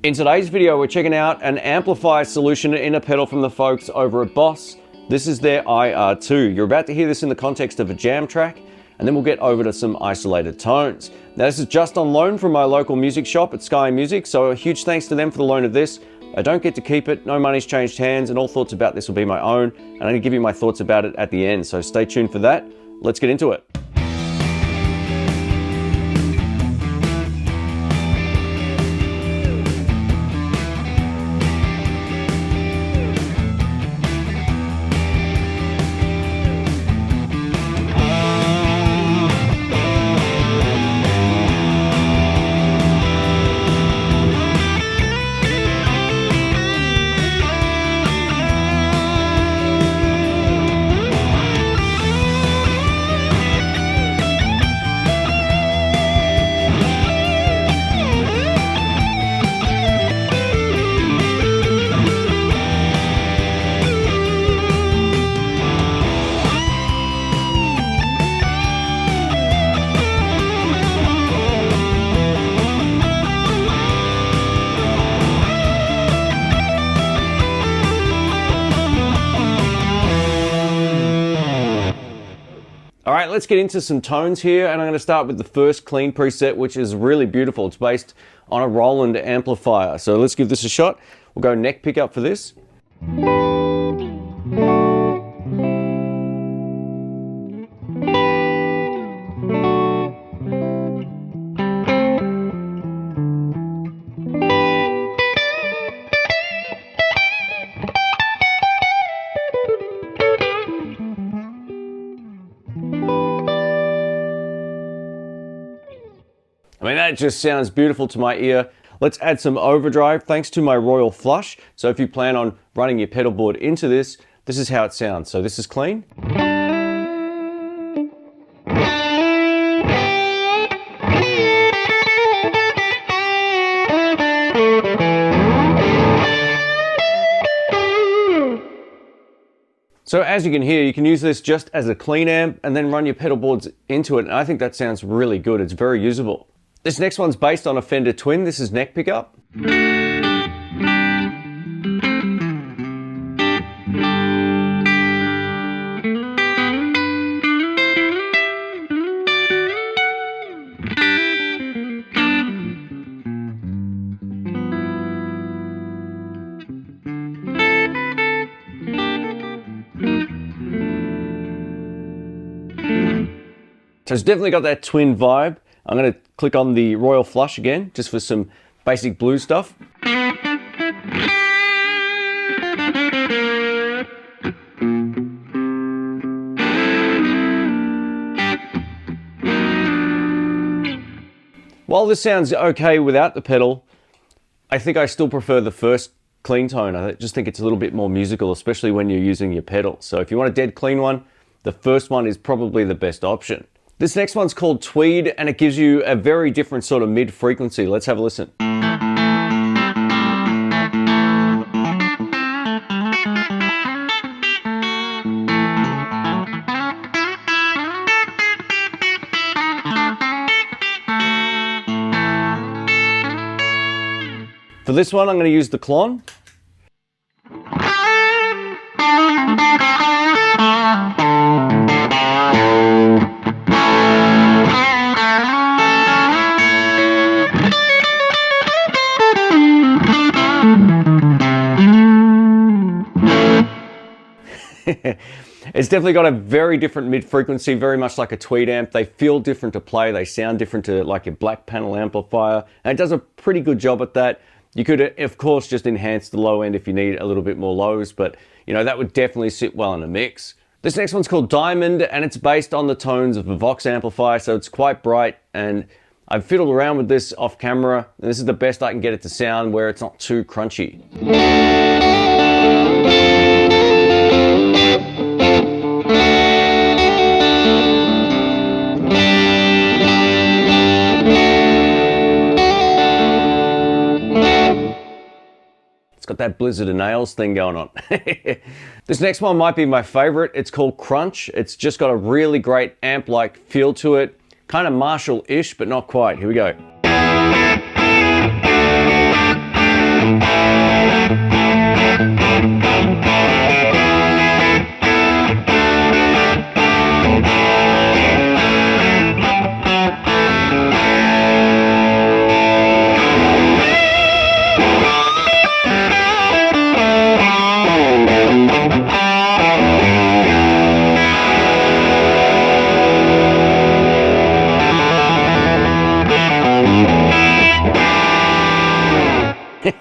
In today's video, we're checking out an amplifier solution in a pedal from the folks over at Boss. This is their IR-2. You're about to hear this in the context of a jam track, and then we'll get over to some isolated tones. Now, this is just on loan from my local music shop at Sky Music, so a huge thanks to them for the loan of this. I don't get to keep it, no money's changed hands, and all thoughts about this will be my own, and I'm going to give you my thoughts about it at the end, so stay tuned for that. Let's get into it. All right, let's get into some tones here, and I'm going to start with the first clean preset, which is really beautiful. It's based on a Roland amplifier. So let's give this a shot. We'll go neck pickup for this. I mean, that just sounds beautiful to my ear. Let's add some overdrive thanks to my Royal Flush. So if you plan on running your pedal board into this, this is how it sounds. So this is clean. So as you can hear, you can use this just as a clean amp and then run your pedal boards into it. And I think that sounds really good. It's very usable. This next one's based on a Fender Twin. This is neck pickup. So it's definitely got that twin vibe. I'm going to click on the Royal Flush again, just for some basic blues stuff. While this sounds okay without the pedal, I think I still prefer the first clean tone. I just think it's a little bit more musical, especially when you're using your pedal. So if you want a dead clean one, the first one is probably the best option. This next one's called Tweed, and it gives you a very different sort of mid-frequency. Let's have a listen. For this one, I'm going to use the Klon. It's definitely got a very different mid-frequency, very much like a Tweed amp. They feel different to play. They sound different to like a black panel amplifier. And it does a pretty good job at that. You could, of course, just enhance the low end if you need a little bit more lows, but you know, that would definitely sit well in a mix. This next one's called Diamond, and it's based on the tones of a Vox amplifier, so it's quite bright, and I've fiddled around with this off camera, and this is the best I can get it to sound where it's not too crunchy. It's got that Blizzard of Nails thing going on. This next one might be my favorite. It's called Crunch. It's just got a really great amp-like feel to it. Kind of Marshall-ish, but not quite. Here we go.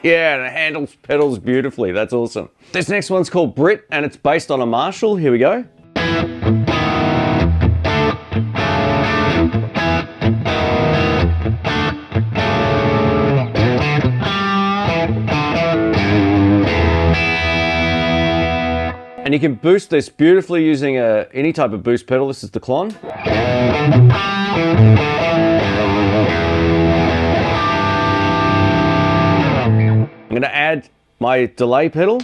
Yeah, and it handles pedals beautifully. That's awesome. This next one's called Brit, and it's based on a Marshall. Here we go. And you can boost this beautifully using any type of boost pedal. This is the Klon. I'm going to add my delay pedal.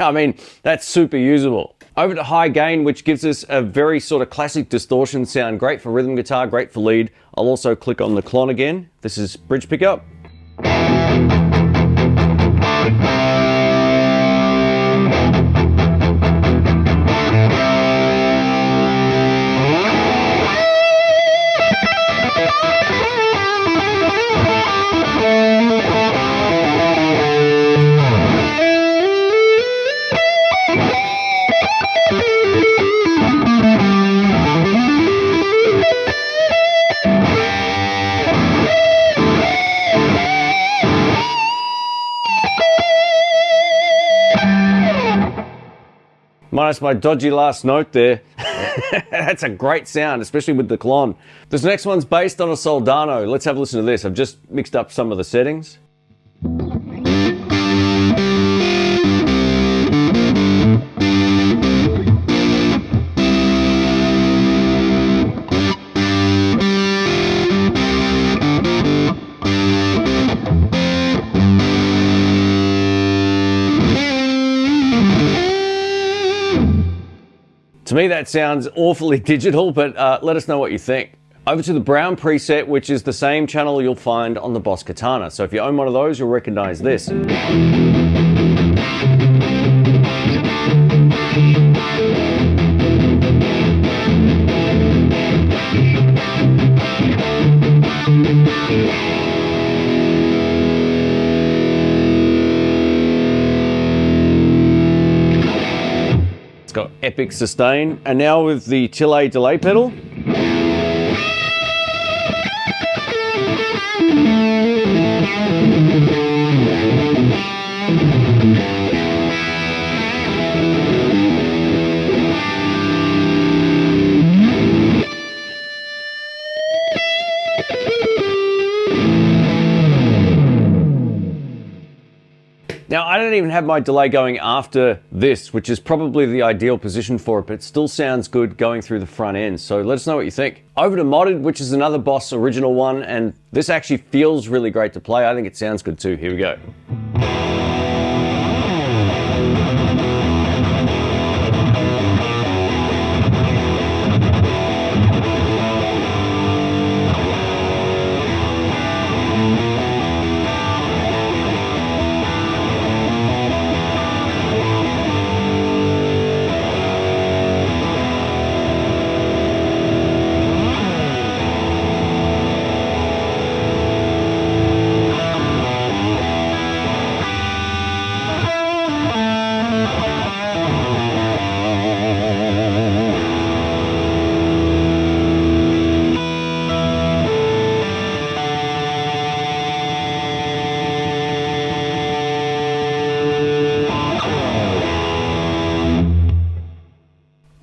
I mean, that's super usable. Over to high gain, which gives us a very sort of classic distortion sound. Great for rhythm guitar, great for lead. I'll also click on the Klon again. This is bridge pickup. Minus my dodgy last note there. That's a great sound, especially with the Klon. This next one's based on a Soldano. Let's have a listen to this. I've just mixed up some of the settings. To me, that sounds awfully digital, but let us know what you think. Over to the brown preset, which is the same channel you'll find on the Boss Katana. So if you own one of those, you'll recognize this. It's got epic sustain. And now with the Tille delay pedal. Now, I don't even have my delay going after this, which is probably the ideal position for it, but it still sounds good going through the front end. So let us know what you think. Over to Modded, which is another Boss original one, and this actually feels really great to play. I think it sounds good too. Here we go.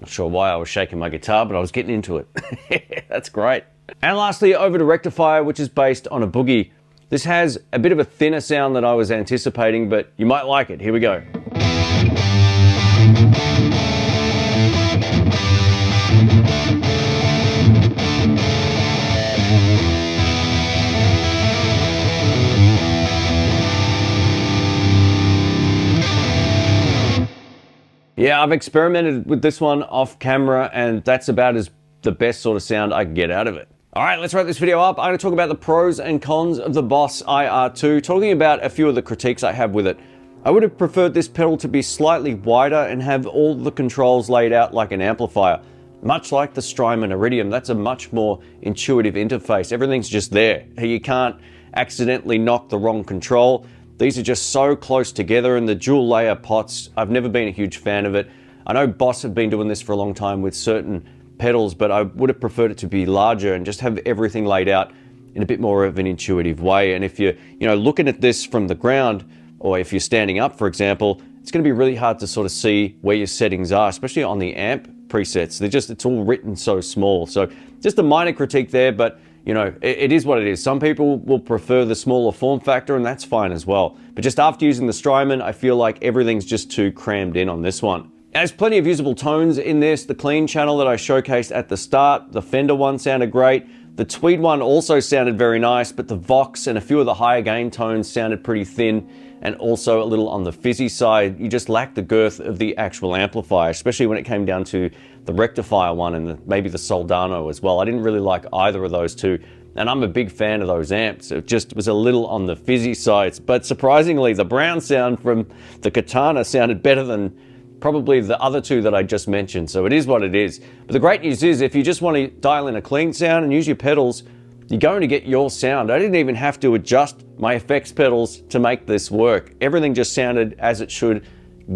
Sure why I was shaking my guitar, but I was getting into it. That's great. And lastly, over to Rectifier, which is based on a Boogie. This has a bit of a thinner sound than I was anticipating, but you might like it. Here we go. Yeah, I've experimented with this one off camera, and that's about as the best sort of sound I can get out of it. All right, let's wrap this video up. I'm going to talk about the pros and cons of the Boss IR-2, talking about a few of the critiques I have with it. I would have preferred this pedal to be slightly wider and have all the controls laid out like an amplifier. much like the Strymon Iridium, that's a much more intuitive interface. Everything's just there. You can't accidentally knock the wrong control. These are just so close together, and the dual layer pots, I've never been a huge fan of it. I know Boss have been doing this for a long time with certain pedals, but I would have preferred it to be larger and just have everything laid out in a bit more of an intuitive way. And if you're looking at this from the ground, or if you're standing up, for example, it's going to be really hard to sort of see where your settings are, especially on the amp presets. It's all written so small. So just a minor critique there, but it is what it is. Some people will prefer the smaller form factor, and that's fine as well. But just after using the Strymon, I feel like everything's just too crammed in on this one. There's plenty of usable tones in this. The clean channel that I showcased at the start, the Fender one sounded great. The Tweed one also sounded very nice, but the Vox and a few of the higher gain tones sounded pretty thin and also a little on the fizzy side. You just lack the girth of the actual amplifier, especially when it came down to the rectifier one and maybe the Soldano as well. I didn't really like either of those two, and I'm a big fan of those amps. It just was a little on the fizzy side, but surprisingly, the brown sound from the Katana sounded better than probably the other two that I just mentioned, so it is what it is. But the great news is, if you just want to dial in a clean sound and use your pedals, you're going to get your sound. I didn't even have to adjust my effects pedals to make this work. Everything just sounded as it should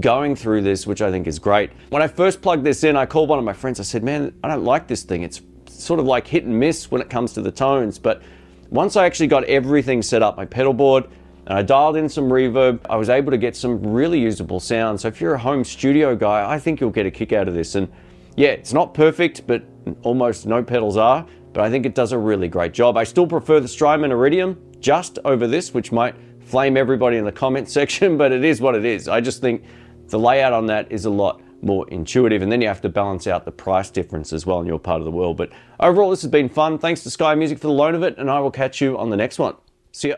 going through this, which I think is great. When I first plugged this in, I called one of my friends. I said, man, I don't like this thing. It's sort of like hit and miss when it comes to the tones. But once I actually got everything set up, my pedal board, and I dialed in some reverb, I was able to get some really usable sound. So if you're a home studio guy, I think you'll get a kick out of this. And yeah, it's not perfect, but almost no pedals are, but I think it does a really great job. I still prefer the Strymon Iridium just over this, which might flame everybody in the comment section, but it is what it is. I just think the layout on that is a lot more intuitive, and then you have to balance out the price difference as well in your part of the world. But overall, this has been fun. Thanks to Sky Music for the loan of it, and I will catch you on the next one. See ya.